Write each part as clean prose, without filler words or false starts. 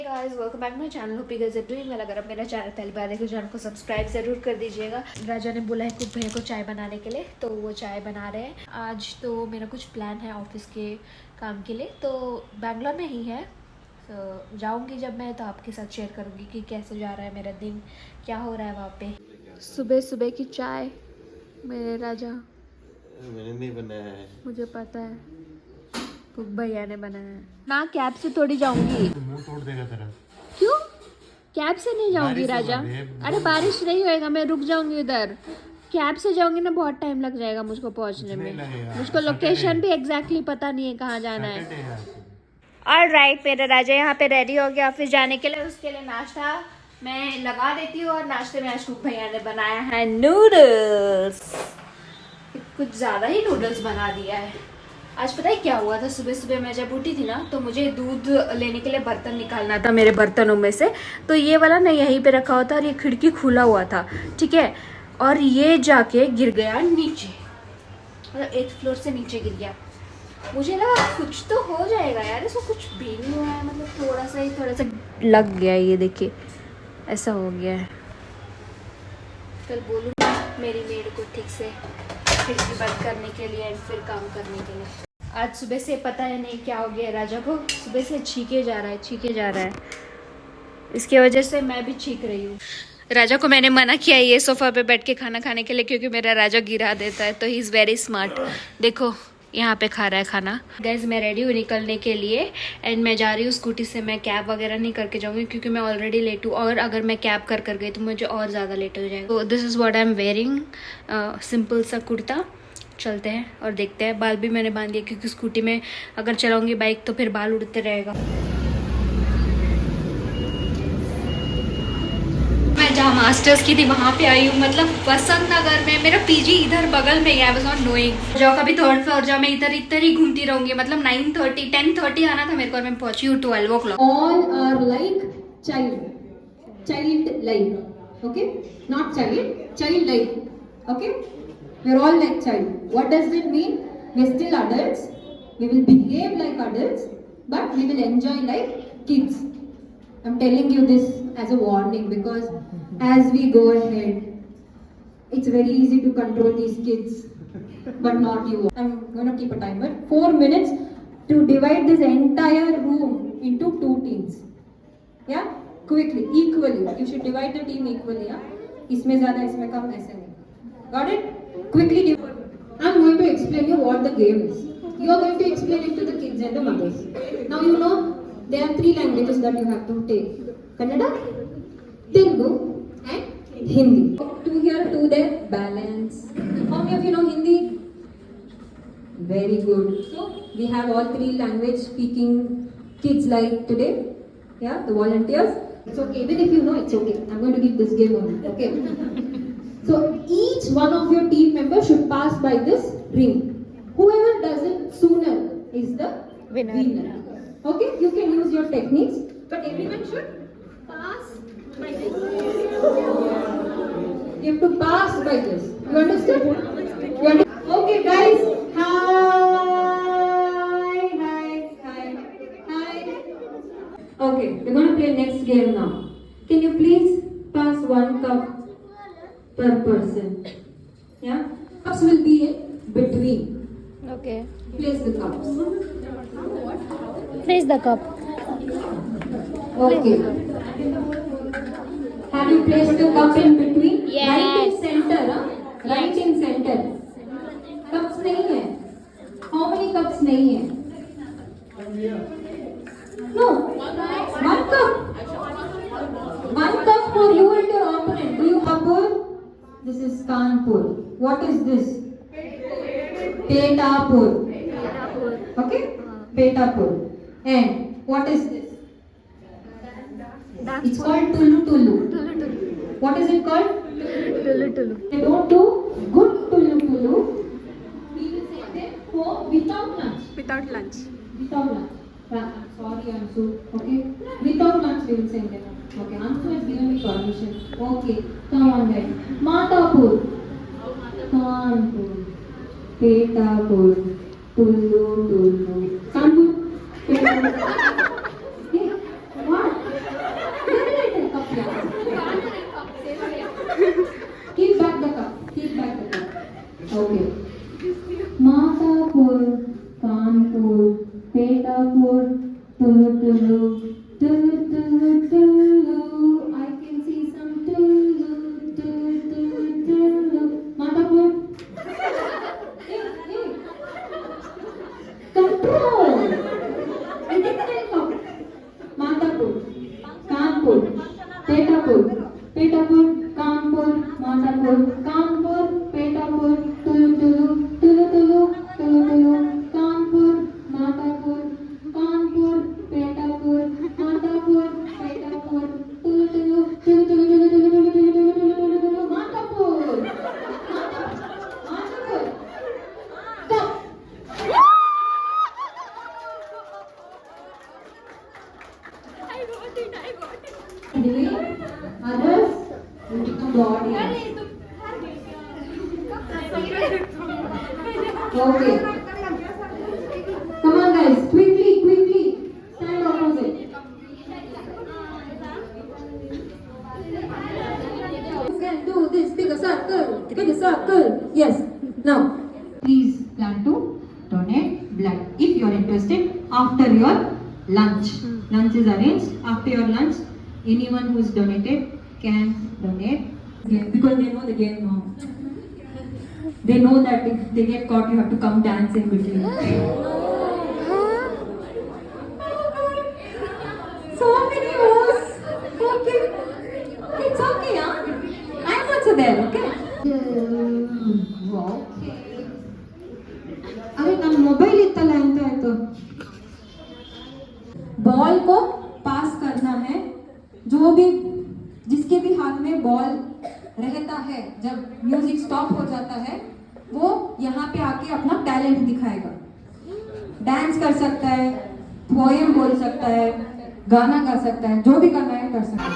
Guys welcome back my channel. Hope you guys are doing well. अगर आप मेरा channel पहली बार देखो चैनल को सब्सक्राइब जरूर कर दीजिएगा। राजा ने बोला है कुछ भैया को चाय बनाने के लिए, तो वो चाय बना रहे हैं। आज तो मेरा कुछ प्लान है ऑफिस के काम के लिए, तो बैंगलोर में ही है। तो जाऊँगी जब मैं, तो आपके साथ शेयर करूँगी कि कैसे जा रहा है मेरा दिन, क्या हो रहा है वहाँ पे। सुबह सुबह की चाय मेरे राजा मैंने नहीं बनाया है, मुझे पता है, कुक भैया ने बनाया है ना। कैब से थोड़ी जाऊँगी। मुंह तोड़ देगा तेरा। क्यों? कैब से नहीं जाऊंगी बारिश राजा। होगा बे, अरे बारिश नहीं होएगा, मैं रुक जाऊंगी उधर। कैब से जाऊंगी ना, बहुत टाइम लग जाएगा मुझको पहुंचने में। मुझको लोकेशन भी एग्जैक्टली पता नहीं है कहाँ जाना है। ऑलराइट, मेरा राजा यहाँ पे रेडी हो गया ऑफिस जाने के लिए। उसके लिए नाश्ता मैं लगा देती हूँ, और नाश्ते में आज कुक भैया ने बनाया है नूडल्स। कुछ ज़्यादा ही नूडल्स बना दिया है। आज पता है क्या हुआ था? सुबह सुबह मैं जब उठी थी ना, तो मुझे दूध लेने के लिए बर्तन निकालना था मेरे बर्तनों में से। तो ये वाला ना यहीं पे रखा हुआ था, और ये खिड़की खुला हुआ था, ठीक है। और ये जाके गिर गया नीचे, मतलब 8th फ्लोर से नीचे गिर गया। मुझे लगा कुछ तो हो जाएगा यार, इसको कुछ भी नहीं हुआ है, मतलब थोड़ा सा लग गया है। ये देखिए ऐसा हो गया है। कल बोलूँगी मेरी मेड को ठीक से खिड़की बंद करने के लिए एंड फिर काम करने के लिए। आज सुबह से पता है नहीं क्या हो गया राजा को, सुबह से छींके जा रहा है। इसकी वजह से मैं भी छींक रही हूँ। राजा को मैंने मना किया ये सोफा पे बैठ के खाना खाने के लिए, क्योंकि मेरा राजा गिरा देता है। तो ही इज़ वेरी स्मार्ट। देखो यहाँ पे खा रहा है खाना। गाइज मैं रेडी हूँ निकलने के लिए, एंड मैं जा रही हूँ स्कूटी से। मैं कैब वगैरह नहीं करके जाऊँगी, क्योंकि मैं ऑलरेडी लेट हूँ, और अगर मैं कैब कर गई तो मुझे और ज़्यादा लेट हो जाएगा। तो this is what I am wearing, simple सा कुर्ता। चलते हैं और देखते हैं। बाल भी मैंने बांध दिया, क्योंकि स्कूटी में अगर चलाऊंगी बाइक तो फिर बाल उड़ते रहेगा। मैं जहाँ मास्टर्स की थी वहाँ पे आई हूँ, मतलब बसंत नगर में। मेरा पीजी इधर बगल में ही है। I was not knowing. जाओ कभी 3rd फ्लोर जाओ, मैं इधर ही घूमती रहूंगी। मतलब 9:30 10:30 आना था मेरे को, और मैं पहुंची हूँ 12 o'clock। All are like child like, okay? Not child like, okay? We're all like child. What does it mean? We're still adults. We will behave like adults, but we will enjoy like kids. I'm telling you this as a warning, because as we go ahead, it's very easy to control these kids, but not you. I'm gonna keep a timer. 4 minutes to divide this entire room into 2 teams. Yeah? Quickly, equally. You should divide the team equally. Yeah? इसमें ज़्यादा, इसमें कम, ऐसे नहीं. Got it? Quickly divide. I'm going to explain you what the game is. You are going to explain it to the kids and the mothers. Now you know there are 3 languages that you have to take: Kannada, Telugu, and Hindi. 2 here, 2 there. Balance. How many of you know Hindi? Very good. So we have all 3 language speaking kids like today. Yeah, the volunteers. It's okay. Even if you know, it's okay. I'm going to give this game only. Okay. So each one of your team members should pass by this ring. Whoever does it sooner is the winner. Okay. You can use your techniques, but everyone should pass by this. You have to pass by this. You understand? You understand? Okay, guys. Hi. Okay, we're going to play next game now. Can you please pass 1 cup per person? Yeah? Cups will be in between. Okay. Place the cups. Place the cup. Okay. Have you placed the cup in between? Yes. Right in center, huh? Right in center. Cups नहीं है. How many cups नहीं है? No. 1 cup. 1 cup for you and your opponent. Do you Kanpur? This is Kanpur. What is this? Petapur. Okay? Petapur. And what is this? It's called Tulu. What is it called? Tulu. They don't do good Tulu. We will say them home without lunch. Without lunch. Without lunch. Sorry, Ansu. Okay? Without lunch we will send them. Okay, Ansu has given me permission. Okay, come on then. Matapur. Kanpur. Petapur. Tulu. Kanpur. Petapur. Hey, what? Yeah. Keep back the cup. Keep back the cup. Okay. Matapur, Kanpur, Petapur, Tulu Tulu, Tulu Tulu Tulu. I can see some Tulu, Tulu Tulu Tulu. Matapur. Hey, hey. Control. Matapur, Kanpur, Petapur, Petapur, Kanpur, Matapur, Kanpur, Petapur, Tulu Tulu, Tulu Tulu, Tulu Tulu, Kanpur, Matapur, Kanpur, Petapur, Matapur, Petapur, Tulu Tulu, Tulu Tulu, Tulu Tulu, Tulu Tulu, Tulu Tulu, Tulu, Matapur, Matapur, Stop. Delay others will become the audience. Okay. Come on guys, quickly, quickly. Stand opposite. You can do this big circle. Yes. Now, please plan to donate blood if you are interested after your lunch. Lunch is arranged. After your lunch, anyone who is donated can donate. Yeah, because they know the game now. They know that if they get caught, you have to come dance in between. So many holes. Okay. It's okay, huh? I'm also there, okay? Okay. अरे ನಮ್ಮ mobile इतना ಅಂತ ಆಯ್ತು ball को पास करना है जो भी जिसके भी हाथ में बॉल रहता है जब म्यूजिक स्टॉप हो जाता है वो यहाँ पे आके अपना टैलेंट दिखाएगा डांस कर सकता है पोएम बोल सकता है गाना गा सकता है जो भी करना है कर सकता है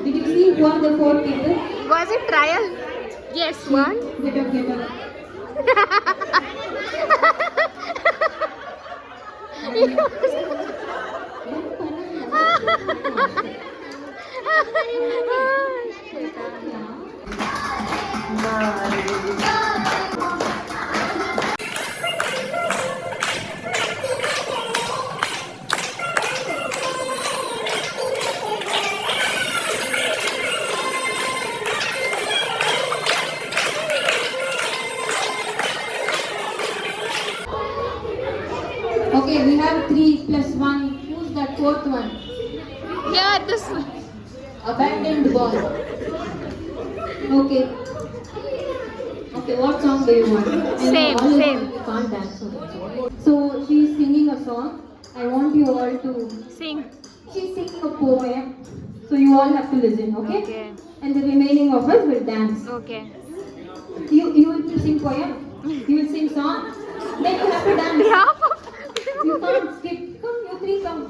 Did you see who are the 4 people? Was it trial? Yes, one. Get up, get up. Okay, we have 3 plus 1. Who's that 4th one? Yeah, this. Abandoned ball. Okay. Okay, what song do you want? Same, all same. You can't dance on that song. So she's singing a song. I want you all to. Sing. She's singing a poem. So you all have to listen, okay? Okay. And the remaining of us will dance. Okay. You will sing poem. You will sing song. Then you have to dance. You can't skip. Come, you 3 come.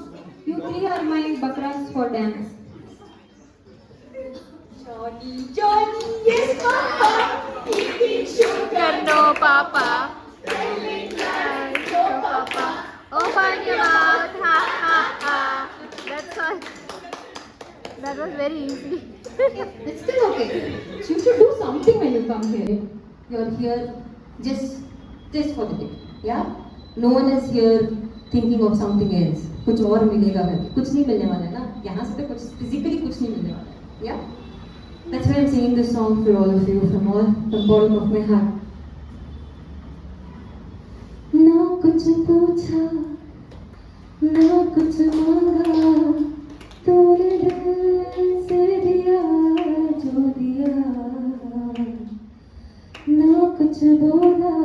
You 3 are my bakras for dance. Johnny, Johnny, yes, Papa. Eating sugar, No, Papa. no, Papa. Open your mouth. Ha ha ha. That's all. That was very easy. It's still okay. You should do something when you come here. You're here just for the day. Yeah? No one is here thinking of something else. कुछ और मिलेगा करके कुछ नहीं मिलने वाला है ना यहाँ से तो कुछ फिजिकली कुछ नहीं मिलने वाला है yeah that's why I'm singing this song for all of you from all the bottom of my heart ना कुछ पूछा ना कुछ मांगा तूने दिल से दिया जो दिया ना कुछ बोला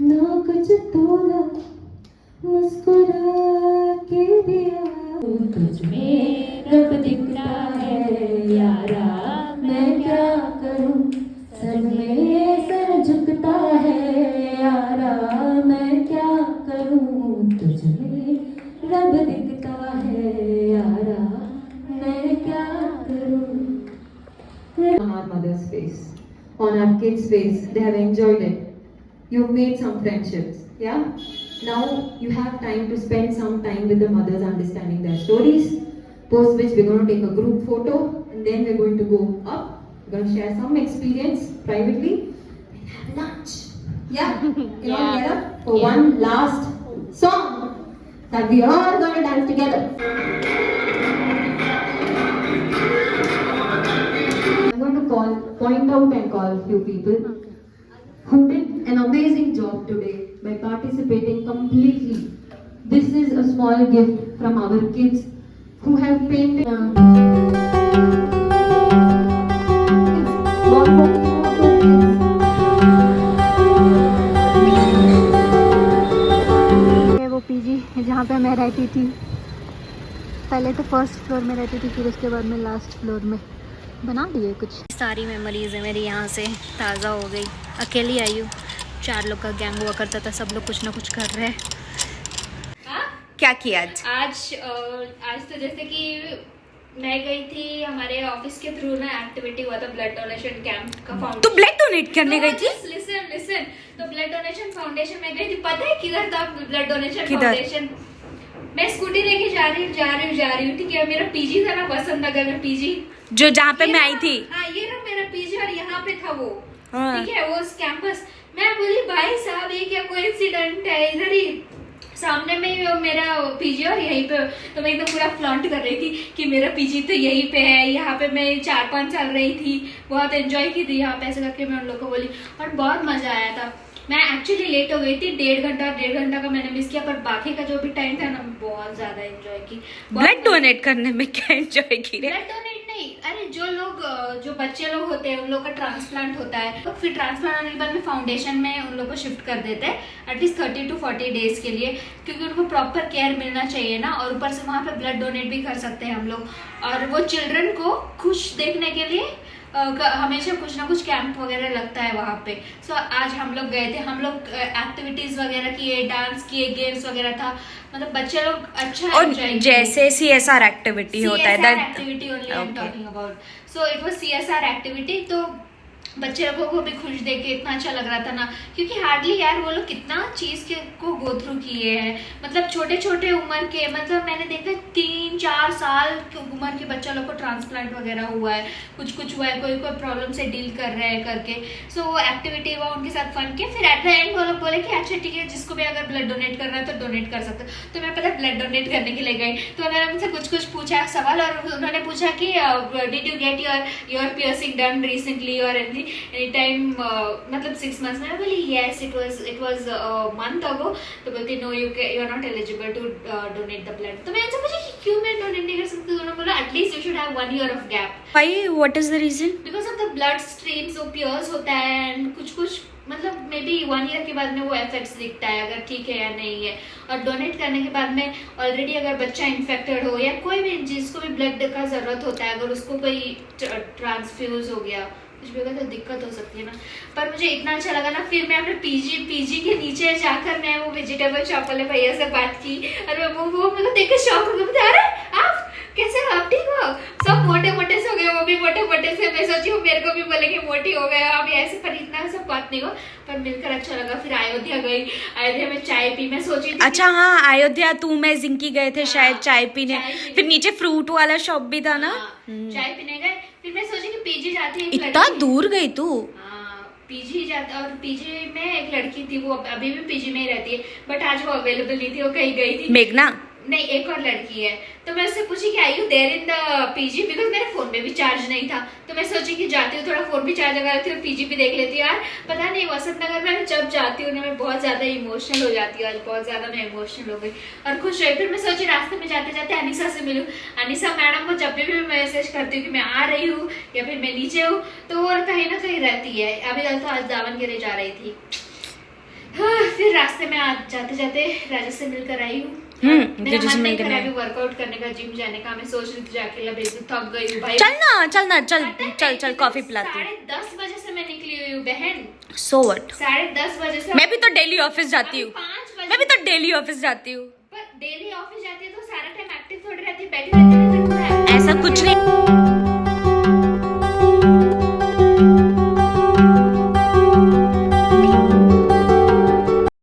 ना कुछ तोला मुस्कुरा के दिया तुझ में रब दिखता है यारा मैं क्या करूं सर में सर झुकता है यारा मैं क्या करूं तुझ में रब दिखता है यारा मैं क्या करूं on our mother's face on our kids' face they have enjoyed it you've made some friendships. Yeah. Now you have time to spend some time with the mothers, understanding their stories. Post which we're going to take a group photo, and then we're going to go up. We're going to share some experience privately and have lunch. Yeah. You all get up for one last song that we are all going to dance together. I'm going to point out and call a few people who did an amazing job today by participating completely. This is a small gift from our kids who have painted. वो PG जहाँ पे मैं रहती थी, पहले तो first floor में रहती थी, फिर उसके बाद में लास्ट फ्लोर में बना दिए कुछ। सारी मेमोरीज है मेरी यहाँ से ताज़ा हो गई। अकेली आई हूँ, 4 लोग का गैंग हुआ करता था, सब लोग कुछ ना कुछ कर रहे हैं। क्या किया आज तो जैसे कि मैं गई थी, हमारे ऑफिस के थ्रू ना एक्टिविटी हुआ था, ब्लड डोनेशन कैंप का फाउंडेशन। तो ब्लड डोनेट करने गई थी? लिसन, तो ब्लड डोनेशन फाउंडेशन में गई थी। पता है किधर था ब्लड डोनेशन फाउंडेशन? मैं स्कूटी लेके जा रही हूँ, ठीक है। मेरा पीजी था ना, वसंत नगर में पीजी, जो जहाँ पे मैं आई थी। हाँ, ये ना मेरा पीजी, और यहाँ पे था वो, ठीक है, वो कैंपस। मैं बोली भाई साहब ये क्या कोइंसिडेंट है, इधर ही सामने में मेरा पीजी और यहीं पे। तो मैं एकदम पूरा फ्लॉन्ट कर रही थी कि मेरा पीजी तो यहीं पे है, यहाँ पे मैं 4-5 साल रही थी, बहुत एंजॉय की थी यहाँ पे, ऐसे करके मैं उन लोगों को बोली, और बहुत मजा आया था। मैं एक्चुअली लेट हो गई थी, 1.5 घंटा का मैंने मिस किया, पर बाकी का जो भी टाइम था ना, बहुत ज्यादा एंजॉय की। ब्लड डोनेट करने में क्या एंजॉय की? ब्लड डोनेट नहीं, अरे जो बच्चे लोग होते हैं उन लोग का ट्रांसप्लांट होता है, तो फिर ट्रांसप्लांट होने के बाद में फाउंडेशन में उन लोग को शिफ्ट कर देते हैं एटलीस्ट 30 to 40 डेज के लिए, क्योंकि उनको प्रॉपर केयर मिलना चाहिए ना। और ऊपर से वहाँ पे ब्लड डोनेट भी कर सकते हैं हम लोग, और वो चिल्ड्रन को खुश देखने के लिए हमेशा कुछ ना कुछ कैंप वगैरह लगता है वहाँ पे। सो आज हम लोग गए थे, हम लोग एक्टिविटीज वगैरह किए, डांस किए, गेम्स वगैरह था, मतलब बच्चे लोग अच्छा एंजॉय किए। जैसे CSR एक्टिविटी होता है, that activity only I am talking about. So it was CSR activity, तो बच्चे लोगों को भी खुश देख के इतना अच्छा लग रहा था ना, क्योंकि हार्डली यार वो लोग कितना चीज के को गो थ्रू किए हैं, मतलब छोटे छोटे उम्र के, मतलब मैंने देखा 3-4 साल की उम्र के बच्चा लोग को ट्रांसप्लांट वगैरह हुआ है, कुछ हुआ है, कोई प्रॉब्लम से डील कर रहे हैं करके। सो वो एक्टिविटी हुआ, उनके साथ फन किया। फिर एट द एंड वो लोग बोले कि अच्छा ठीक है, जिसको भी अगर ब्लड डोनेट करना है तो डोनेट कर सकते। तो मैं पता ब्लड डोनेट करने के लिए गई, तो उन्होंने मुझसे कुछ पूछा सवाल, और उन्होंने पूछा कि did you get your piercing done recently or any time, मतलब 6 months में। बोली yes, it was month ago. तो बोलती no, you are not eligible to donate the blood. तो मैं उनसे पूछी कि क्यों मैं डोनेट नहीं कर सकती? उन्होंने बोला at least you should have 1 year of gap. Why, what is the reason? Because of the blood stream जो पियर्स होता है, एंड कुछ मतलब मे बी 1 year के बाद में वो इफेक्ट्स दिखता है अगर ठीक है या नहीं है। और डोनेट करने के बाद में ऑलरेडी अगर बच्चा इन्फेक्टेड हो, या कोई भी जिसको भी ब्लड का जरूरत होता है, अगर उसको कोई ट्रांसफ्यूज हो गया, कुछ भी होगा तो दिक्कत हो सकती है ना। पर मुझे इतना अच्छा लगा ना, फिर मैं अपने पीजी के नीचे जाकर मैं वो वेजिटेबल शॉप वाले भैया से बात की, और वो मेरे को देख के शॉक हो गया। अरे आप कैसे हो, आप ठीक हो? सब मोटे से हो गए, वो भी मोटे से। मैं सोची हूँ मेरे को भी बोले कि मोटी हो गए आप ऐसे, पर इतना सब बात नहीं हो, पर मिलकर अच्छा लगा। फिर अयोध्या गई, अयोध्या में चाय पी। मैं सोची अच्छा हाँ, अयोध्या तू मैं जिंकी गए थे शायद चाय पीने। फिर नीचे फ्रूट वाला शॉप भी था ना, चाय पीने गए। फिर मैं सोची कि पीजी जाती है, इतना दूर गई तू? पीजी जाता, और पीजी में एक लड़की थी, वो अभी भी पीजी में ही रहती है, बट आज वो अवेलेबल नहीं थी, वो कहीं गई थी। मेघना नहीं, एक और लड़की है। तो मैं उससे पूछी कि are you there in the PG, because मेरे फोन में भी चार्ज नहीं था। तो मैं सोची कि जाती हूँ, थोड़ा फोन भी चार्ज लगा लेती हूँ, पीजी भी देख लेती हूँ। यार पता नहीं वसंत नगर में जब जाती हूँ ना, मैं बहुत ज्यादा इमोशनल हो जाती हूँ। आज बहुत ज्यादा मैं इमोशनल हो गई और खुश हुई। फिर मैं सोची रास्ते में जाते जाते अनिशा से मिलूं। अनिशा मैडम को जब भी मैं मैसेज करती हूँ कि मैं आ रही हूँ या फिर मैं नीचे हूँ, तो वो कहीं ना कहीं रहती है। अभी तक तो आज दावनगिरी जा रही थी। हाँ, फिर रास्ते में आज जाते जाते राजा से मिलकर आई हूँ। मेरा मन नहीं कर रहा अभी वर्कआउट करने का, जिम जाने का। मैं सोच रही थी जाके थक गई हूँ भाई। चल कॉफी पिलाती हूँ। 10:30 बजे से मैं निकली हुई हूँ बहन। सो व्हाट, 10:30 बजे से। मैं भी तो डेली ऑफिस जाती हूँ। मैं भी तो डेली ऑफिस जाती हूँ। पर डेली ऑफिस जाती है तो सारा टाइम एक्टिव थोड़ी रहती है, बैठी रहती है। ऐसा कुछ नहीं।